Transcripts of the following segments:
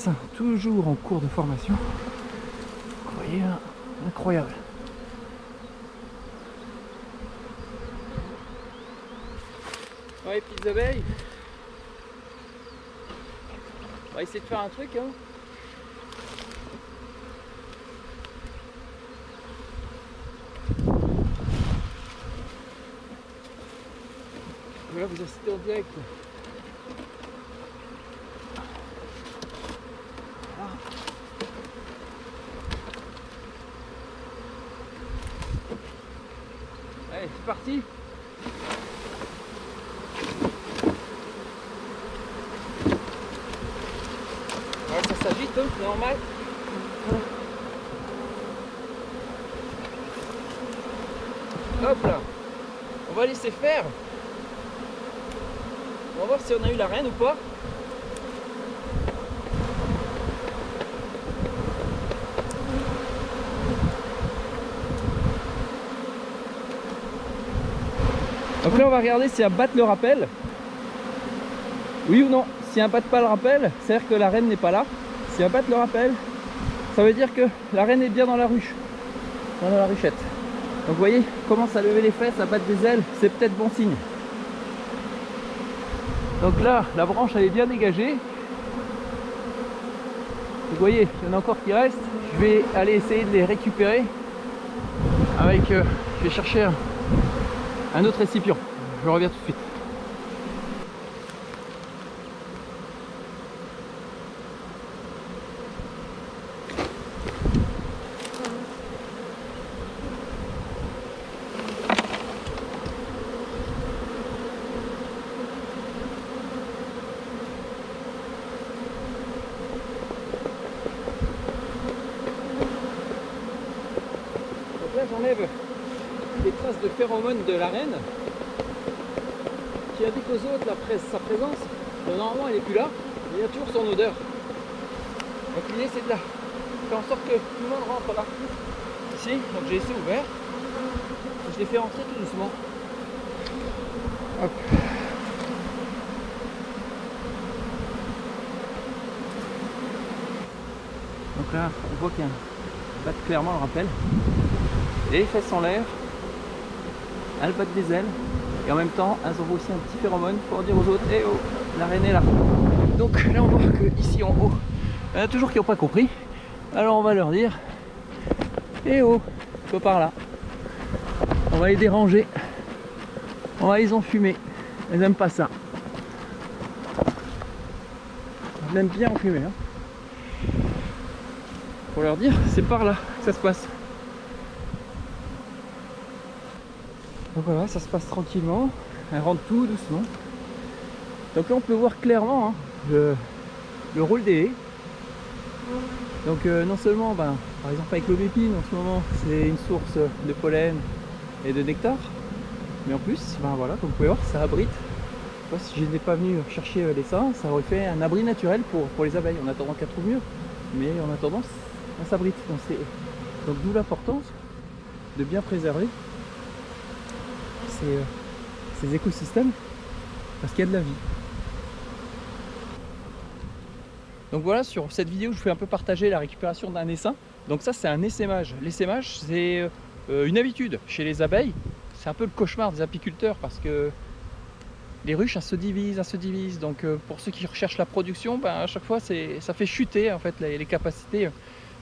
essaim toujours en cours de formation. Vous voyez là, incroyable. Ouais, petites abeilles. On va essayer de faire un truc, hein. Voilà, vous assistez en direct. Voilà. Allez, c'est parti. Ouais, ça s'agite, hein, c'est normal. Hop là. On va laisser faire. On va voir si on a eu la reine ou pas. Donc là on va regarder si elle batte le rappel. Oui ou non. Si elle batte pas le rappel, c'est-à-dire que la reine n'est pas là. Si elle batte le rappel, ça veut dire que la reine est bien dans la ruche. Dans la ruchette. Donc vous voyez, commence à lever les fesses, à battre des ailes, c'est peut-être bon signe. Donc là, la branche elle est bien dégagée. Vous voyez, il y en a encore qui restent. Je vais aller essayer de les récupérer avec, je vais chercher un autre récipient. Je reviens tout de suite. Là j'enlève les traces de phéromones de la reine qui indique aux autres sa présence. Normalement elle n'est plus là, mais il y a toujours son odeur. Donc l'idée c'est de là, faire en sorte que tout le monde rentre là. Ici, donc j'ai laissé ouvert. Je l'ai fait rentrer tout doucement. Hop. Donc là on voit qu'il y a batte clairement le rappel. Et les fesses en l'air, elles battent des ailes et en même temps elles envoient aussi un petit phéromone pour dire aux autres: eh oh, la reine est là. Donc là on voit que ici en haut, il y en a toujours qui n'ont pas compris. Alors on va leur dire: eh oh, pas par là. On va les déranger, on va les enfumer. Elles n'aiment pas ça. Elles aiment bien enfumer. Hein. Pour leur dire: c'est par là que ça se passe. Donc voilà, ça se passe tranquillement, elle rentre tout doucement. Donc là on peut voir clairement hein, le rôle des haies. Donc non seulement, par exemple avec l'aubépine en ce moment, c'est une source de pollen et de nectar, mais en plus, voilà, comme vous pouvez voir, ça abrite. Si je n'étais pas venu chercher l'essaim, ça aurait fait un abri naturel pour les abeilles, en attendant qu'elles trouvent mieux. Mais en attendant, on s'abrite. Donc d'où l'importance de bien préserver ces écosystèmes, parce qu'il y a de la vie. Donc voilà, sur cette vidéo je vous fais un peu partager la récupération d'un essaim. Donc ça c'est un essaimage. L'essaimage c'est une habitude chez les abeilles. C'est un peu le cauchemar des apiculteurs parce que les ruches elles se divisent. Donc pour ceux qui recherchent la production, à chaque fois ça fait chuter en fait les capacités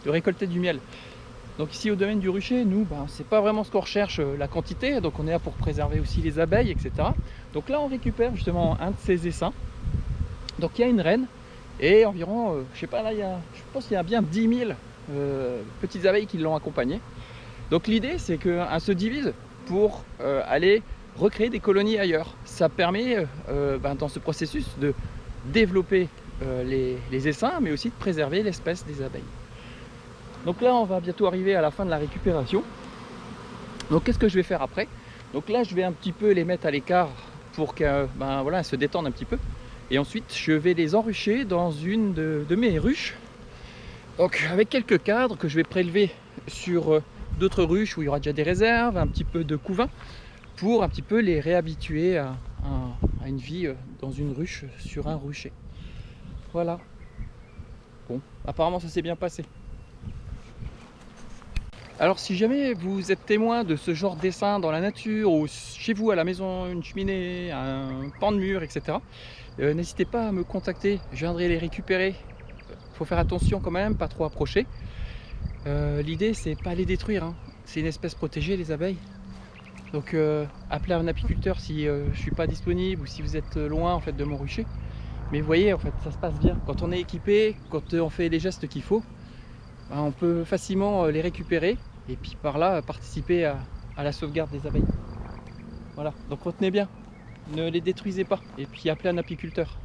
de récolter du miel. Donc ici au domaine du rucher, nous, c'est pas vraiment ce qu'on recherche, la quantité, donc on est là pour préserver aussi les abeilles, etc. Donc là on récupère justement un de ces essaims. Donc il y a une reine et environ, je sais pas là, je pense qu'il y a bien 10 000 petites abeilles qui l'ont accompagné. Donc l'idée c'est qu'elles se divisent pour aller recréer des colonies ailleurs. Ça permet dans ce processus de développer les essaims, mais aussi de préserver l'espèce des abeilles. Donc là on va bientôt arriver à la fin de la récupération. Donc qu'est-ce que je vais faire après? Donc là je vais un petit peu les mettre à l'écart pour qu'elles se détendent un petit peu. Et ensuite je vais les enrucher dans une de mes ruches. Donc avec quelques cadres que je vais prélever sur d'autres ruches où il y aura déjà des réserves, un petit peu de couvain, pour un petit peu les réhabituer à une vie dans une ruche sur un rucher. Voilà. Bon, apparemment ça s'est bien passé. Alors si jamais vous êtes témoin de ce genre d'essaim dans la nature ou chez vous à la maison, une cheminée, un pan de mur, etc. N'hésitez pas à me contacter, je viendrai les récupérer. Faut faire attention quand même, pas trop approcher. L'idée c'est pas les détruire, hein. C'est une espèce protégée les abeilles. Donc appelez un apiculteur si je suis pas disponible ou si vous êtes loin en fait de mon rucher. Mais vous voyez en fait ça se passe bien. Quand on est équipé, quand on fait les gestes qu'il faut, ben, on peut facilement les récupérer et puis par là participer à la sauvegarde des abeilles. Voilà, donc retenez bien, ne les détruisez pas et puis appelez un apiculteur.